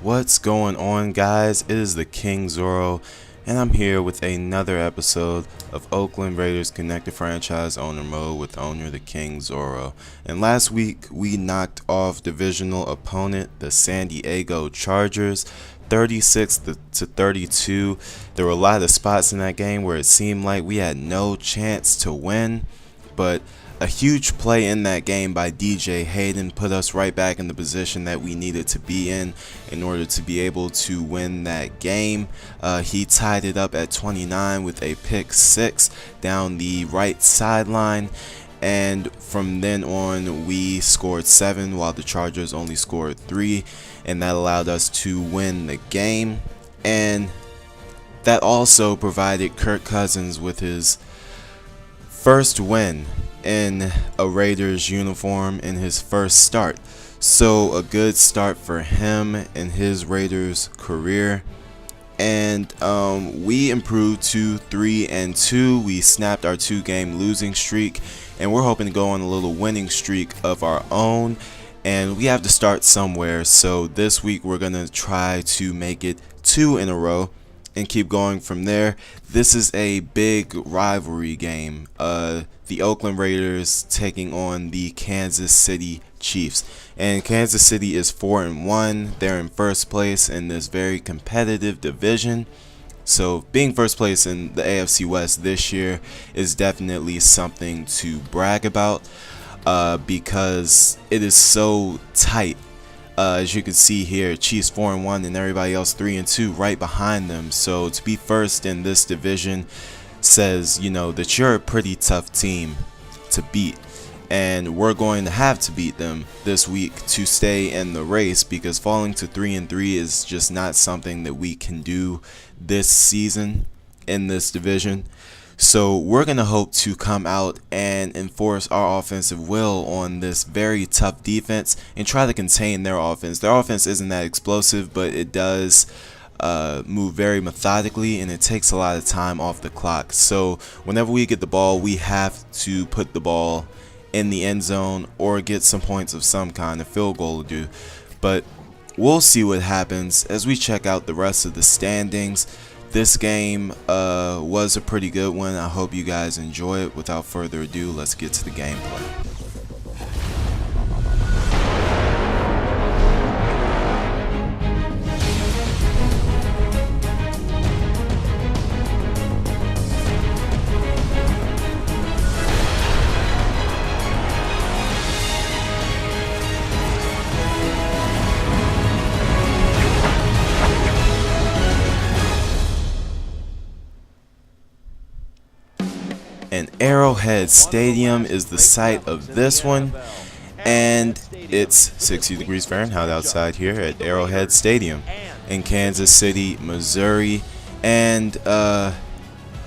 What's going on, guys? It is the King Zoro, and I'm here with another episode of Oakland Raiders Connected Franchise Owner Mode with owner the King Zoro. And last week we knocked off divisional opponent the San Diego Chargers 36 to 32. There were a lot of spots in that game where it seemed like we had no chance to win, but a huge play in that game by DJ Hayden put us right back in the position that we needed to be in order to be able to win that game. He tied it up at 29 with a pick six down the right sideline, and from then on we scored 7 while the Chargers only scored 3, and that allowed us to win the game. And that also provided Kirk Cousins with his first win in a Raiders uniform in his first start. So a good start for him in his Raiders career. And we improved to 3-2. We snapped our 2-game losing streak, and we're hoping to go on a little winning streak of our own. And we have to start somewhere. So this week we're gonna try to make it 2 in a row and keep going from there. This is a big rivalry game. The Oakland Raiders taking on the Kansas City Chiefs. And Kansas City is 4-1. They're in first place in this very competitive division. So being first place in the AFC West this year is definitely something to brag about, because it is so tight. As you can see here, Chiefs 4-1 and everybody else 3-2 right behind them. So to be first in this division says, that you're a pretty tough team to beat, and we're going to have to beat them this week to stay in the race, because falling to 3-3 is just not something that we can do this season in this division. So we're going to hope to come out and enforce our offensive will on this very tough defense and try to contain their offense. Their offense isn't that explosive, but it does move very methodically, and it takes a lot of time off the clock. So whenever we get the ball, we have to put the ball in the end zone or get some points of some kind. A field goal will do. But we'll see what happens as we check out the rest of the standings. This game was a pretty good one. I hope you guys enjoy it. Without further ado, let's get to the gameplay. And Arrowhead Stadium is the site of this one, and it's 60 degrees Fahrenheit outside here at Arrowhead Stadium in Kansas City, Missouri. And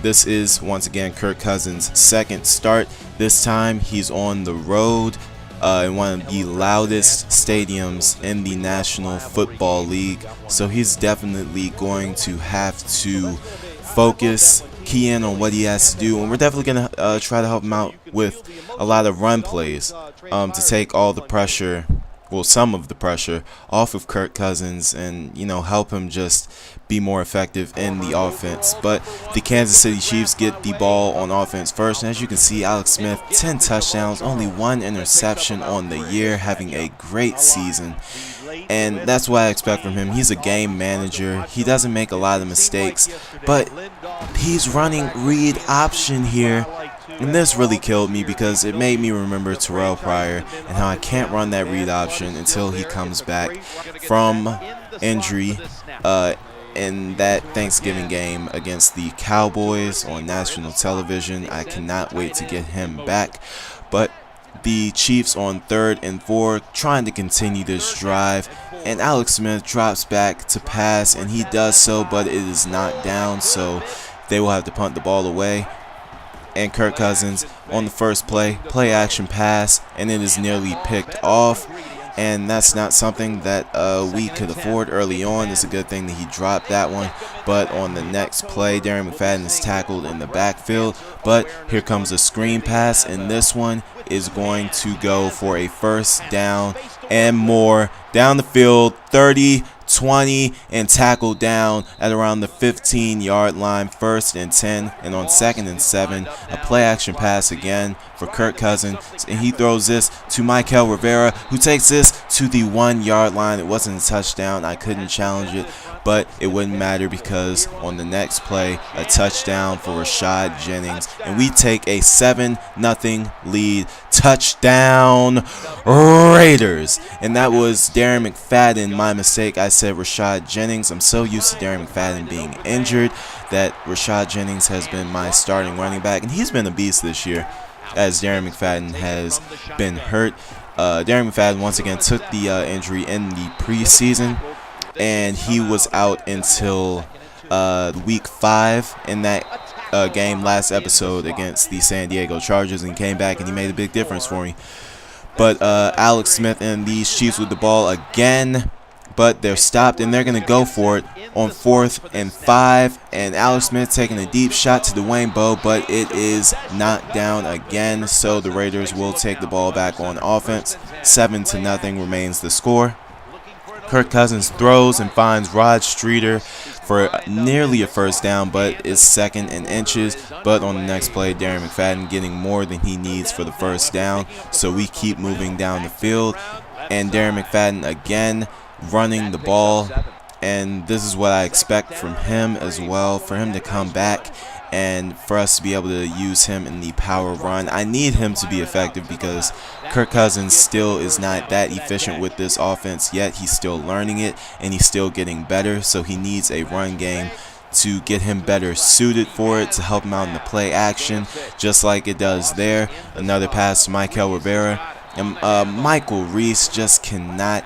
this is once again Kirk Cousins' second start. This time he's on the road in one of the loudest stadiums in the National Football League, so he's definitely going to have to focus, key in on what he has to do, and we're definitely going to try to help him out with a lot of run plays to take all the pressure, well, some of the pressure off of Kirk Cousins, and help him just be more effective in the offense. But the Kansas City Chiefs get the ball on offense first, and as you can see, Alex Smith, 10 touchdowns, only 1 interception on the year, having a great season. And that's what I expect from him. He's a game manager. He doesn't make a lot of mistakes, but he's running read option here. And this really killed me because it made me remember Terrell Pryor and how I can't run that read option until he comes back from injury in that Thanksgiving game against the Cowboys on national television. I cannot wait to get him back. But the Chiefs on 3rd and 4 trying to continue this drive, and Alex Smith drops back to pass, and he does so, but it is knocked down, so they will have to punt the ball away. And Kirk Cousins on the first play action pass, and it is nearly picked off, and that's not something that we could afford early on. It's a good thing that he dropped that one. But on the next play, Darren McFadden is tackled in the backfield, but here comes a screen pass, and this one is going to go for a first down and more down the field, 30 20, and tackled down at around the 15-yard line, 1st and 10. And on 2nd and 7, a play action pass again for Kirk Cousins, and he throws this to Michael Rivera, who takes this to the 1-yard line. It wasn't a touchdown. I couldn't challenge it, but it wouldn't matter because on the next play, a touchdown for Rashad Jennings, and we take a 7-0 lead. Touchdown Raiders. And that was Darren McFadden. My mistake, I said Rashad Jennings. I'm so used to Darren McFadden being injured that Rashad Jennings has been my starting running back, and he's been a beast this year as Darren McFadden has been hurt. Darren McFadden once again took the injury in the preseason, and he was out until week 5 in that game last episode against the San Diego Chargers, and came back and he made a big difference for me. But Alex Smith and these Chiefs with the ball again, but they're stopped and they're going to go for it on 4th and 5, and Alex Smith taking a deep shot to Dwayne Bowe, but it is knocked down again, so the Raiders will take the ball back on offense. 7-0 remains the score. Kirk Cousins throws and finds Rod Streeter for nearly a 1st down, but is 2nd and inches. But on the next play, Darren McFadden getting more than he needs for the 1st down, so we keep moving down the field, and Darren McFadden again running the ball, and this is what I expect from him as well, for him to come back and for us to be able to use him in the power run. I need him to be effective because Kirk Cousins still is not that efficient with this offense yet. He's still learning it and he's still getting better, so he needs a run game to get him better suited for it, to help him out in the play action, just like it does there. Another pass to Michael Rivera, and Michael Reese just cannot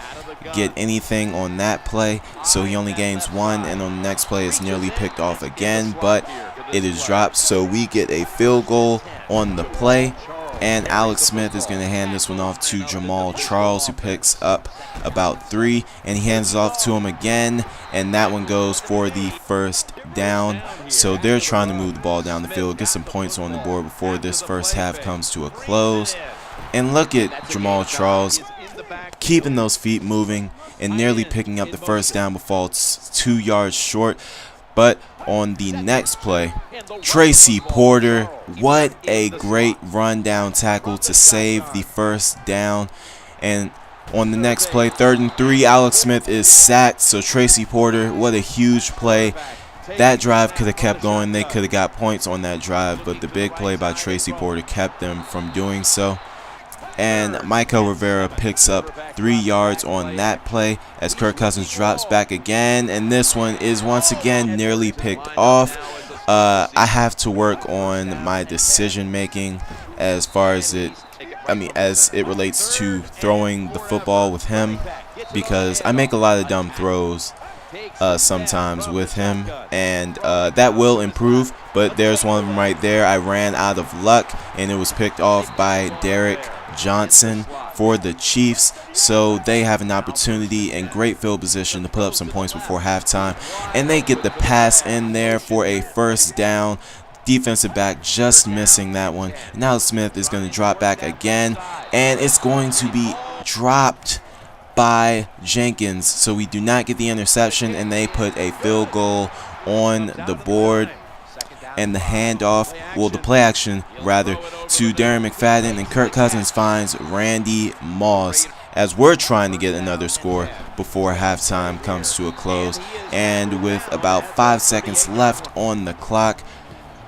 get anything on that play, so he only gains 1, and on the next play it's nearly picked off again, but it is dropped, so we get a field goal on the play, and Alex Smith is going to hand this one off to Jamal Charles, who picks up about 3, and he hands it off to him again, and that one goes for the 1st down. So they're trying to move the ball down the field, get some points on the board before this first half comes to a close. And look at Jamal Charles keeping those feet moving and nearly picking up the 1st down before it's 2 yards short. But on the next play, Tracy Porter, what a great rundown tackle to save the 1st down. And on the next play, 3rd and 3, Alex Smith is sacked. So Tracy Porter, what a huge play. That drive could have kept going. They could have got points on that drive, but the big play by Tracy Porter kept them from doing so. And Michael Rivera picks up 3 yards on that play as Kirk Cousins drops back again, and this one is once again nearly picked off. I have to work on my decision making as far as as it relates to throwing the football with him, because I make a lot of dumb throws sometimes with him, and that will improve. But there's one of them right there. I ran out of luck and it was picked off by Derek Johnson for the Chiefs, so they have an opportunity and great field position to put up some points before halftime, and they get the pass in there for a 1st down. Defensive back just missing that one. Now Smith is going to drop back again, and it's going to be dropped by Jenkins, so we do not get the interception, and they put a field goal on the board. And the handoff, the play action rather, to Darren McFadden, and Kirk Cousins finds Randy Moss as we're trying to get another score before halftime comes to a close. And with about 5 seconds left on the clock,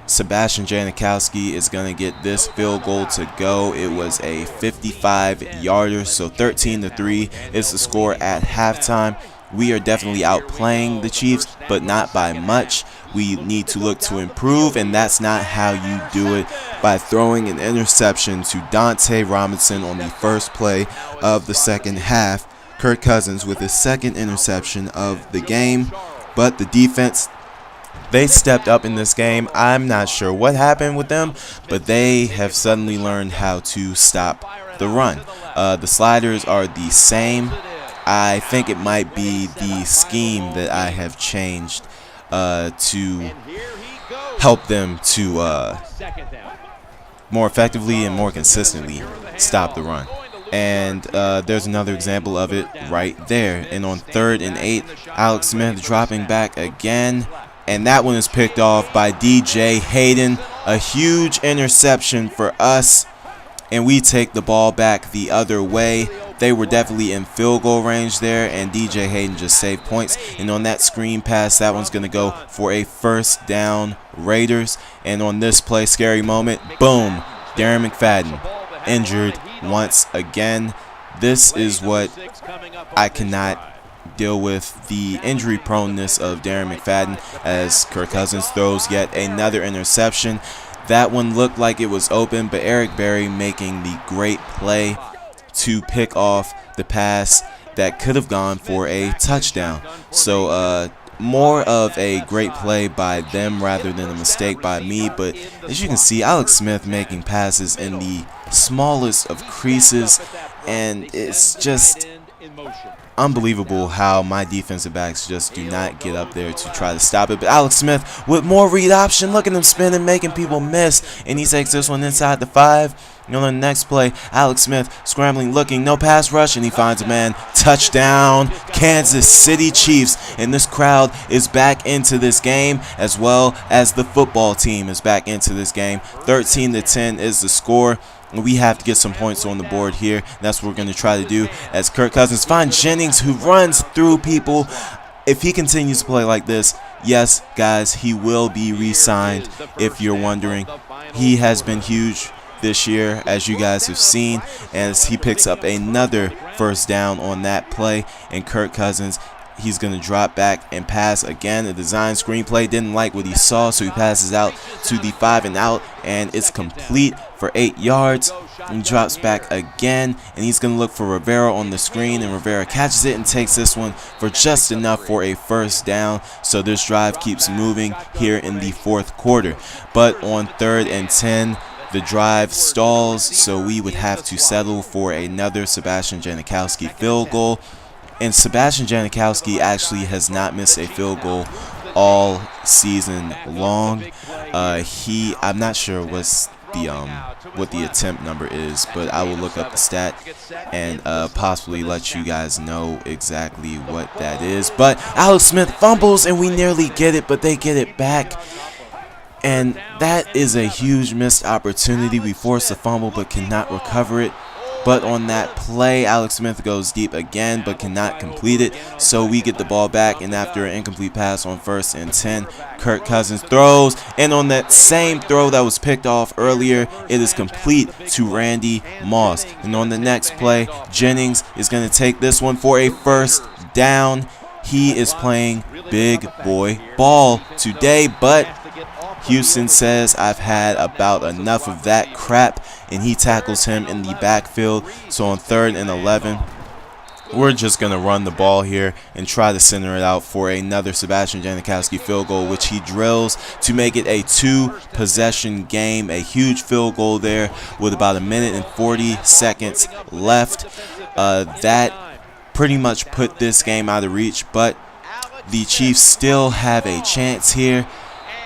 Sebastian Janikowski is going to get this field goal to go. It was a 55-yarder, so 13-3 is the score at halftime. We are definitely outplaying the Chiefs, but not by much. We need to look to improve, and that's not how you do it, by throwing an interception to Dante Robinson on the first play of the 2nd half. Kirk Cousins with his 2nd interception of the game, but the defense, they stepped up in this game. I'm not sure what happened with them, but they have suddenly learned how to stop the run. The sliders are the same. I think it might be the scheme that I have changed to help them to more effectively and more consistently stop the run. And there's another example of it right there. And on 3rd and 8, Alex Smith dropping back again. And that one is picked off by DJ Hayden. A huge interception for us. And we take the ball back the other way. They were definitely in field goal range there, and DJ Hayden just saved points. And on that screen pass, that one's going to go for a first down, Raiders. And on this play, scary moment, boom, Darren McFadden injured once again. This is what I cannot deal with, the injury proneness of Darren McFadden, as Kirk Cousins throws yet another interception. That one looked like it was open, but Eric Berry making the great play to pick off the pass that could have gone for a touchdown. So more of a great play by them rather than a mistake by me. But as you can see, Alex Smith making passes in the smallest of creases, and it's just unbelievable how my defensive backs just do not get up there to try to stop it. But Alex Smith with more read option, look at him spinning, making people miss, and he takes this one inside the 5. And on the next play, Alex Smith scrambling, looking, no pass rush, and he finds a man. Touchdown, Kansas City Chiefs. And this crowd is back into this game, as well as the football team is back into this game. 13-10 is the score. We have to get some points on the board here. That's what we're going to try to do, as Kirk Cousins finds Jennings, who runs through people. If he continues to play like this, yes, guys, he will be re-signed. If you're wondering, he has been huge this year, as you guys have seen, as he picks up another first down on that play. And Kirk Cousins, he's going to drop back and pass again. The design screenplay didn't like what he saw, so he passes out to the 5 and out, and it's complete for 8 yards. And drops back again, and he's going to look for Rivera on the screen, and Rivera catches it and takes this one for just enough for a first down. So this drive keeps moving here in the 4th quarter. But on 3rd and 10, the drive stalls, so we would have to settle for another Sebastian Janikowski field goal. And Sebastian Janikowski actually has not missed a field goal all season long. I'm not sure what the attempt number is, but I will look up the stat and possibly let you guys know exactly what that is. But Alex Smith fumbles, and we nearly get it, but they get it back. And that is a huge missed opportunity. We force a fumble but cannot recover it. But on that play, Alex Smith goes deep again but cannot complete it. So we get the ball back, and after an incomplete pass on 1st and 10, Kirk Cousins throws. And on that same throw that was picked off earlier, it is complete to Randy Moss. And on the next play, Jennings is going to take this one for a first down. He is playing big boy ball today, but Houston says, I've had about enough of that crap, and he tackles him in the backfield. So on 3rd and 11, we're just going to run the ball here and try to center it out for another Sebastian Janikowski field goal, which he drills to make it a 2-possession game. A huge field goal there with about 1 minute and 40 seconds left. That pretty much put this game out of reach, but the Chiefs still have a chance here.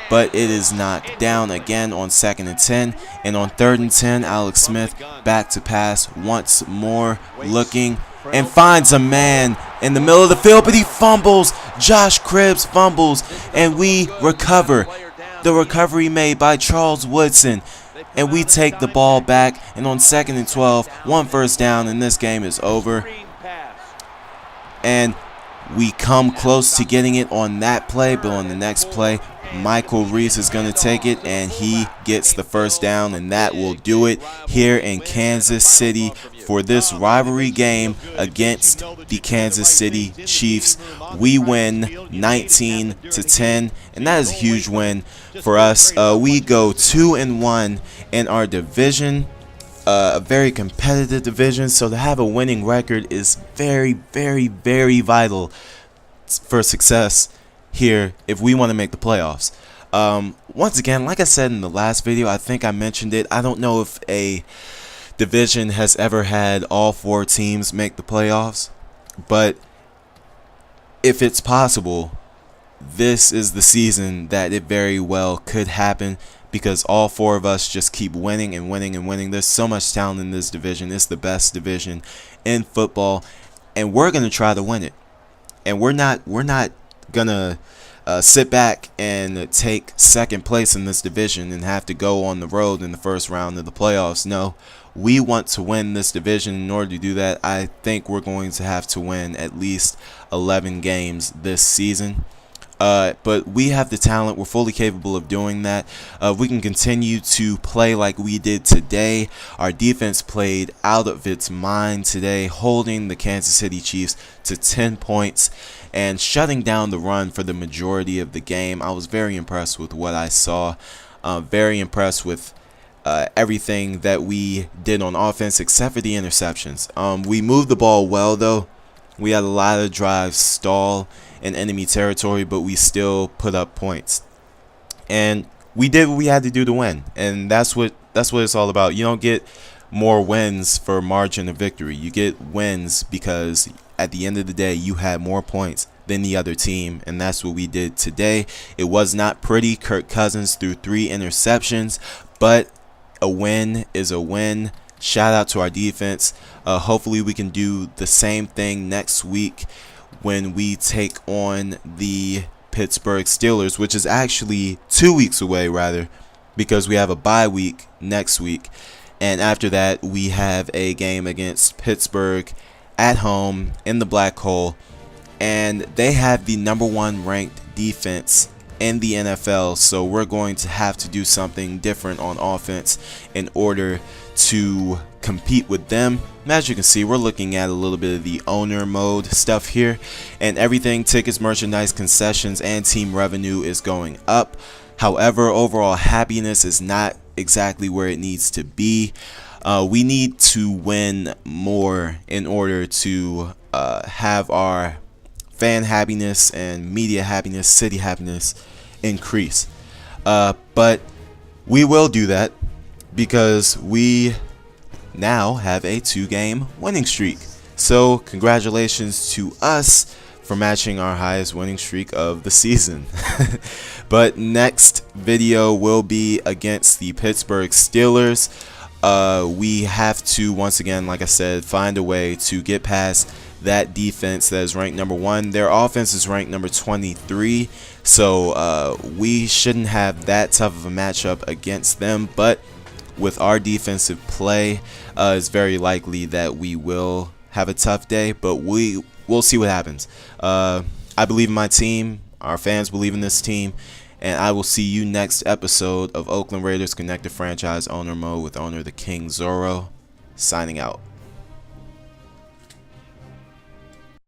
But it is knocked down again on 2nd and 10. And on 3rd and 10, Alex Smith back to pass once more, looking, and finds a man in the middle of the field, but he fumbles. Josh Cribbs fumbles, and we recover. The recovery made by Charles Woodson. And we take the ball back, and on 2nd and 12, 1 first down, and this game is over. And we come close to getting it on that play, but on the next play, Michael Reese is going to take it, and he gets the first down, and that will do it here in Kansas City for this rivalry game against the Kansas City Chiefs. We win 19-10, and that is a huge win for us. We go 2-1 in our division, a very competitive division, so to have a winning record is very, very, very vital for success here if we want to make the playoffs. Once again, like I said in the last video, I think I mentioned it, I don't know if a division has ever had all 4 teams make the playoffs, but if it's possible, this is the season that it very well could happen, because all four of us just keep winning and winning and winning. There's so much talent in this division. It's the best division in football, and we're gonna try to win it. And we're not gonna sit back and take second place in this division and have to go on the road in the first round of the playoffs. No, we want to win this division. In order to do that, I think we're going to have to win at least 11 games this season. But we have the talent. We're fully capable of doing that. We can continue to play like we did today. Our defense played out of its mind today, holding the Kansas City Chiefs to 10 points and shutting down the run for the majority of the game. I was very impressed with what I saw. Very impressed with everything that we did on offense, except for the interceptions. We moved the ball well, though. We had a lot of drives stall in enemy territory, but we still put up points, and we did what we had to do to win. And that's what it's all about. You don't get more wins for margin of victory. You get wins because at the end of the day, you had more points than the other team, and that's what we did today. It was not pretty. Kirk Cousins threw 3 interceptions, but a win is a win. Shout out to our defense. Hopefully we can do the same thing next week when we take on the Pittsburgh Steelers, which is actually 2 weeks away, rather, because we have a bye week next week. And after that, we have a game against Pittsburgh at home in the Black Hole. And they have the #1 ranked defense in the NFL, so we're going to have to do something different on offense in order to compete with them. As you can see, we're looking at a little bit of the owner mode stuff here, and everything, tickets, merchandise, concessions, and team revenue is going up. However, overall happiness is not exactly where it needs to be. We need to win more in order to have our fan happiness and media happiness, city happiness increase. But we will do that because we now have a 2-game winning streak. So congratulations to us for matching our highest winning streak of the season. But next video will be against the Pittsburgh Steelers. We have to, once again, like I said, find a way to get past that defense that is ranked #1. Their offense is ranked number 23, so we shouldn't have that tough of a matchup against them. But with our defensive play, it's very likely that we will have a tough day, but we'll see what happens. I believe in my team. Our fans believe in this team. And I will see you next episode of Oakland Raiders Connected Franchise Owner Mode with owner the King Zorro, signing out.